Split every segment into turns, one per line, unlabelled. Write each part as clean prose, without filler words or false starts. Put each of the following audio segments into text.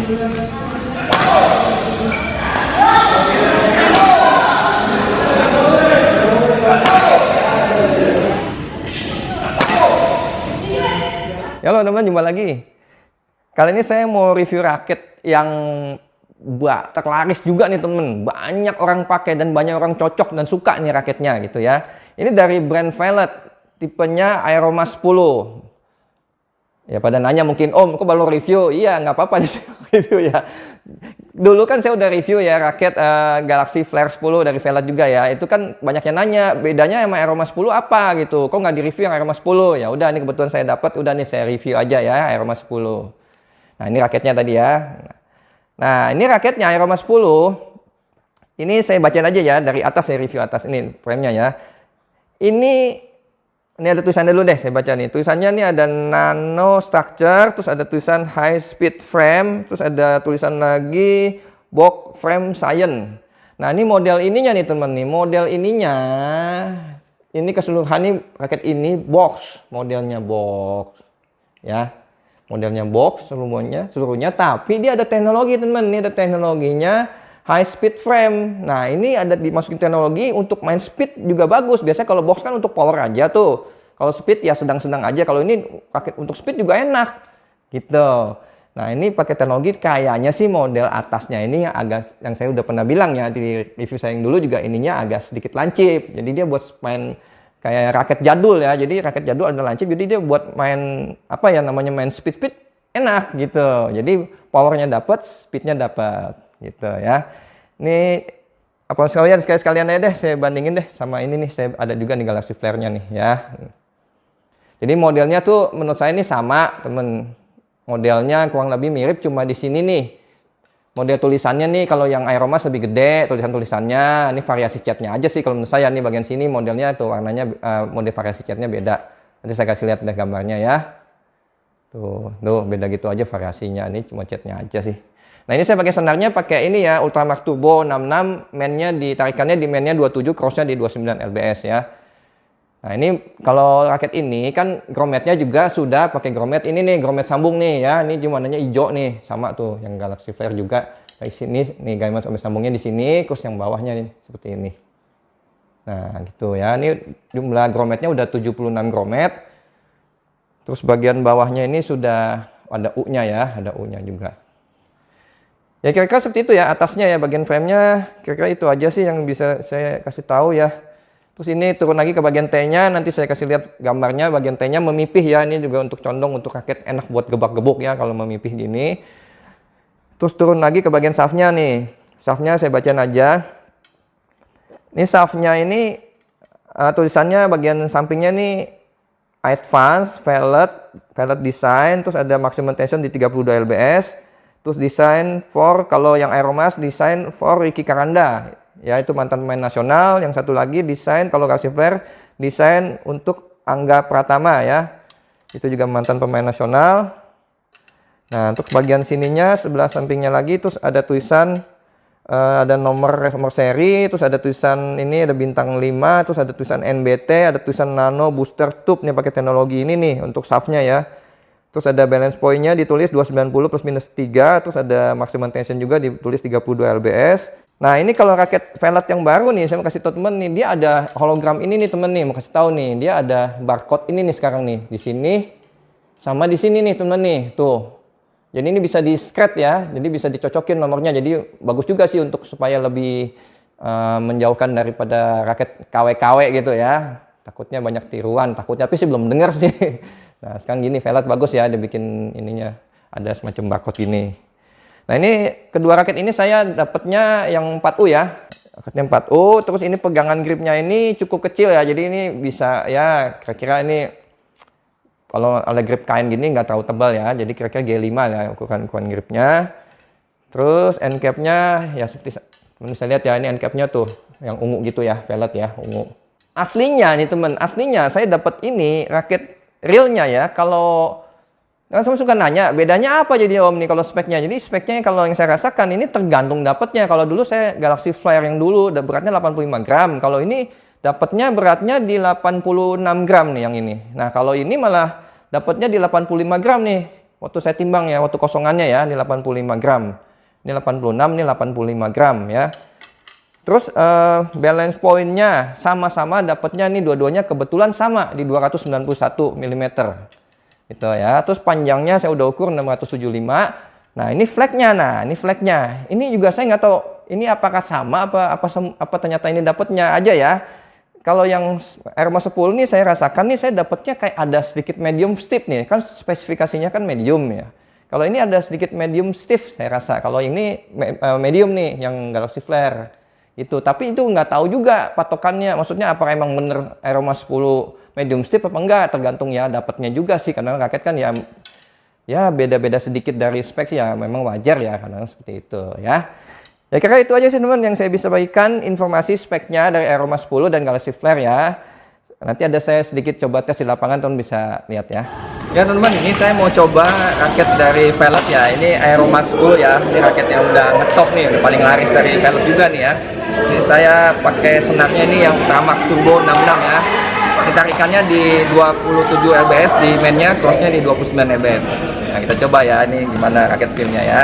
Halo teman-teman, jumpa lagi. Kali ini saya mau review raket yang terlaris juga nih teman. Banyak orang pakai dan banyak orang cocok dan suka nih raketnya gitu ya. Ini dari brand Velet, tipenya Aeroma 10. Ya pada nanya mungkin, Om kok baru review? Iya nggak apa-apa nih saya review ya. Dulu kan saya udah review ya raket Galaxy Flare 10 dari Velet juga ya. Itu kan banyak yang nanya bedanya sama Aeroma 10 apa gitu. Kok nggak di review yang Aeroma 10? Ya udah, ini kebetulan saya dapat, udah nih saya review aja ya Aeroma 10. Nah ini raketnya tadi ya. Nah ini raketnya Aeroma 10. Ini saya bacain aja ya dari atas, saya review atas ini frame-nya ya. Ini ada tulisan dulu deh, saya baca nih. Tulisannya nih ada nano structure, terus ada tulisan high speed frame, terus ada tulisan lagi box frame science. Nah, ini model ininya nih teman nih. Model ininya ini keseluruhan nih raket ini box, modelnya box. Ya. Modelnya box seluruhnya, tapi dia ada teknologi teman. Ini ada teknologinya high speed frame. Nah ini ada dimasukin teknologi untuk main speed juga bagus. Biasanya kalau box kan untuk power aja tuh. Kalau speed ya sedang-sedang aja. Kalau ini pakai untuk speed juga enak gitu. Nah ini pakai teknologi, kayaknya sih model atasnya ini agak, yang saya udah pernah bilang ya di review saya yang dulu juga, ininya agak sedikit lancip. Jadi dia buat main kayak raket jadul ya. Jadi raket jadul ada lancip. Jadi dia buat main apa ya namanya, main speed enak gitu. Jadi powernya dapat, speednya dapat. Gitu ya. Ini apa sekalian aja deh, saya bandingin deh sama ini nih. Saya ada juga nih Galaxy Flare-nya nih ya. Jadi modelnya tuh menurut saya ini sama temen. Modelnya kurang lebih mirip, cuma di sini nih model tulisannya nih, kalau yang Aeroma lebih gede tulisannya. Ini variasi catnya aja sih kalau menurut saya nih, bagian sini modelnya tuh warnanya model variasi catnya beda. Nanti saya kasih lihat deh gambarnya ya. Tuh beda gitu aja variasinya. Ini cuma catnya aja sih. Nah ini saya pakai senarnya pakai ini ya, Ultramark Turbo 66, mainnya ditarikannya di mainnya 27, crossnya di 29 lbs ya. Nah ini kalau raket ini kan grommetnya juga sudah pakai grommet ini nih, grommet sambung nih ya. Ini warnanya hijau nih, sama tuh yang Galaxy Flare juga. Kayak sini nih grommet sambungnya di sini, terus yang bawahnya nih seperti ini. Nah gitu ya, ini jumlah grommetnya udah 76 grommet. Terus bagian bawahnya ini sudah ada U-nya ya, ada U-nya juga. Ya kira-kira seperti itu ya atasnya ya, bagian frame-nya kira-kira itu aja sih yang bisa saya kasih tahu ya. Terus ini turun lagi ke bagian T-nya, nanti saya kasih lihat gambarnya. Bagian T-nya memipih ya, ini juga untuk condong, untuk raket enak buat gebak-gebuk ya kalau memipih gini. Terus turun lagi ke bagian shaft-nya nih. Shaft-nya saya bacain aja. Ini shaft-nya ini tulisannya bagian sampingnya nih Advanced Velet Design, terus ada maximum tension di 32 lbs. Terus desain for, kalau yang Aeroma desain for Ricky Karanda, ya itu mantan pemain nasional. Yang satu lagi desain kalau Galaxy Flare desain untuk Angga Pratama ya, itu juga mantan pemain nasional. Nah untuk bagian sininya sebelah sampingnya lagi terus ada tulisan ada nomor seri, terus ada tulisan ini ada bintang 5, terus ada tulisan NBT, ada tulisan Nano Booster Tube nih pakai teknologi ini nih untuk shaftnya ya. Terus ada balance point-nya ditulis 290 plus minus 3. Terus ada maximum tension juga ditulis 32 lbs. Nah ini kalau raket Velet yang baru nih, saya mau kasih tahu temen nih, dia ada hologram ini nih temen nih, mau kasih tahu nih, dia ada barcode ini nih sekarang nih, di sini sama di sini nih temen nih, tuh. Jadi ini bisa di scratch ya, jadi bisa dicocokin nomornya, jadi bagus juga sih untuk supaya lebih menjauhkan daripada raket KW-KW gitu ya. Takutnya banyak tiruan, tapi sih belum dengar sih. Nah sekarang gini Velet bagus ya, dia bikin ininya ada semacam barcode ini. Nah ini kedua raket ini saya dapatnya yang 4U ya, raketnya 4U. Terus ini pegangan gripnya ini cukup kecil ya, jadi ini bisa ya kira-kira ini kalau ada grip kain gini nggak terlalu tebal ya, jadi kira-kira G5 ya ukuran gripnya. Terus end cap-nya ya seperti bisa lihat ya, ini end cap-nya tuh yang ungu gitu ya, Velet ya, ungu. Aslinya nih temen, aslinya saya dapat ini raket realnya ya. Kalau kan saya suka nanya bedanya apa jadi Om nih kalau speknya. Jadi speknya kalau yang saya rasakan ini tergantung dapatnya. Kalau dulu saya Galaxy Flare yang dulu beratnya 85 gram. Kalau ini dapatnya beratnya di 86 gram nih yang ini. Nah kalau ini malah dapatnya di 85 gram nih. Waktu saya timbang ya, waktu kosongannya ya, ini 85 gram. Ini 86, ini 85 gram ya. Terus balance point-nya sama-sama dapatnya nih dua-duanya kebetulan sama di 291 mm. Gitu ya. Terus panjangnya saya udah ukur 675. Nah, ini flagnya. Nah, ini flagnya. Ini juga saya nggak tahu ini apakah sama apa ternyata ini dapatnya aja ya. Kalau yang Aroma 10 nih saya rasakan nih saya dapatnya kayak ada sedikit medium stiff nih. Kan spesifikasinya kan medium ya. Kalau ini ada sedikit medium stiff saya rasa. Kalau ini medium nih yang Galaxy Flare. Itu. Tapi itu nggak tahu juga patokannya. Maksudnya apakah emang bener Aroma 10 medium stiff apa enggak? Tergantung ya dapatnya juga sih. Karena raket kan ya beda-beda sedikit dari spek ya memang wajar ya karena seperti itu ya. Ya kira itu aja sih teman yang saya bisa bagikan informasi speknya dari Aroma 10 dan Galaxy Flare ya. Nanti ada saya sedikit coba tes di lapangan, teman bisa lihat ya. Ya teman-teman, ini saya mau coba raket dari Velvet ya. Ini Aroma 10 ya. Ini raket yang udah ngetop nih, udah paling laris dari Velvet juga nih ya. Ini saya pakai senarnya ini yang Ultramark Turbo 66 ya. Ini tarikannya di 27 lbs, di mainnya crossnya di 29 lbs. Nah kita coba ya, ini gimana raket filmnya ya.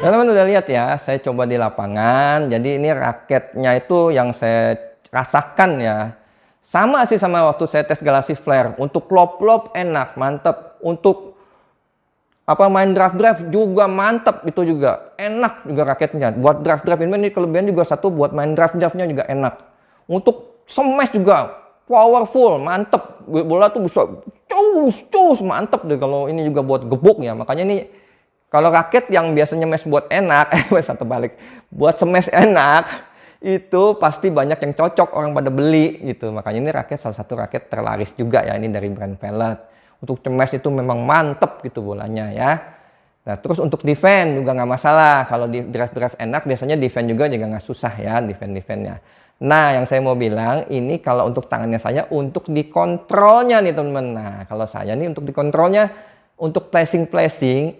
Teman-teman udah lihat ya, saya coba di lapangan. Jadi ini raketnya itu yang saya rasakan ya. Sama sih sama waktu saya tes Galaxy Flare. Untuk lob-lob enak, mantep. Untuk main drive-drive juga mantep, itu juga enak juga raketnya. Buat drive-drive ini kelebihan juga satu, buat main drive-drive-nya juga enak. Untuk smash juga powerful, mantep. Bola tuh bisa cus mantep deh kalau ini juga buat gebuk ya. Makanya ini kalau raket yang biasanya smash buat enak, buat smash enak, itu pasti banyak yang cocok orang pada beli gitu. Makanya ini raket salah satu raket terlaris juga ya ini dari brand Velvet. Untuk smash itu memang mantep gitu bolanya ya. Nah terus untuk defend juga nggak masalah. Kalau di drive enak biasanya defend juga nggak susah ya defendnya. Nah yang saya mau bilang ini kalau untuk tangannya saya untuk dikontrolnya nih teman-teman. Nah kalau saya nih untuk dikontrolnya. Untuk placing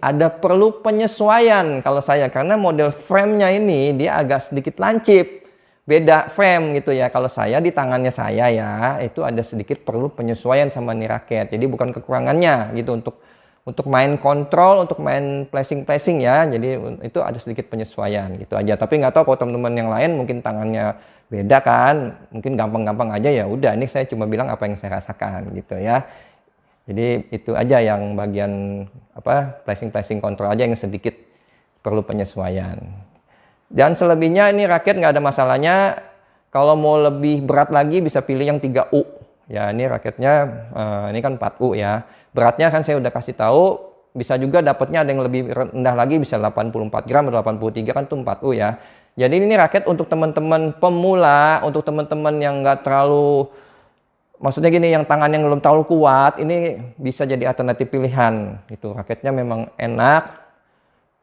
ada perlu penyesuaian kalau saya karena model frame-nya ini dia agak sedikit lancip. Beda frame gitu ya. Kalau saya di tangannya saya ya itu ada sedikit perlu penyesuaian sama nih raket. Jadi bukan kekurangannya gitu untuk main kontrol, untuk main placing ya. Jadi itu ada sedikit penyesuaian gitu aja. Tapi nggak tahu kalau teman-teman yang lain mungkin tangannya beda kan. Mungkin gampang-gampang aja ya. Udah ini saya cuma bilang apa yang saya rasakan gitu ya. Jadi itu aja yang bagian placing kontrol aja yang sedikit perlu penyesuaian. Dan selebihnya ini raket nggak ada masalahnya. Kalau mau lebih berat lagi bisa pilih yang 3U. Ya ini raketnya ini kan 4U ya. Beratnya kan saya udah kasih tahu bisa juga dapatnya ada yang lebih rendah lagi, bisa 84 gram atau 83 kan tuh 4U ya. Jadi ini raket untuk teman-teman pemula, untuk teman-teman yang nggak terlalu, maksudnya gini, yang tangan yang belum terlalu kuat, ini bisa jadi alternatif pilihan gitu. Raketnya memang enak,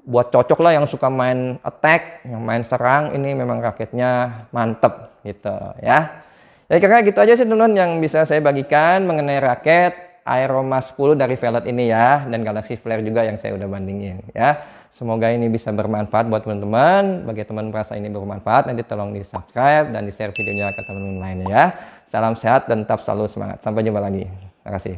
buat cocok lah yang suka main attack, yang main serang, ini memang raketnya mantep gitu ya. Ya kira-kira gitu aja sih teman-teman yang bisa saya bagikan mengenai raket Aeroma 10 dari Veloz ini ya, dan Galaxy Flare juga yang saya udah bandingin ya. Semoga ini bisa bermanfaat buat teman-teman. Bagi teman merasa ini bermanfaat, nanti tolong di subscribe dan di share videonya ke teman-teman lainnya ya. Salam sehat dan tetap selalu semangat. Sampai jumpa lagi. Terima kasih.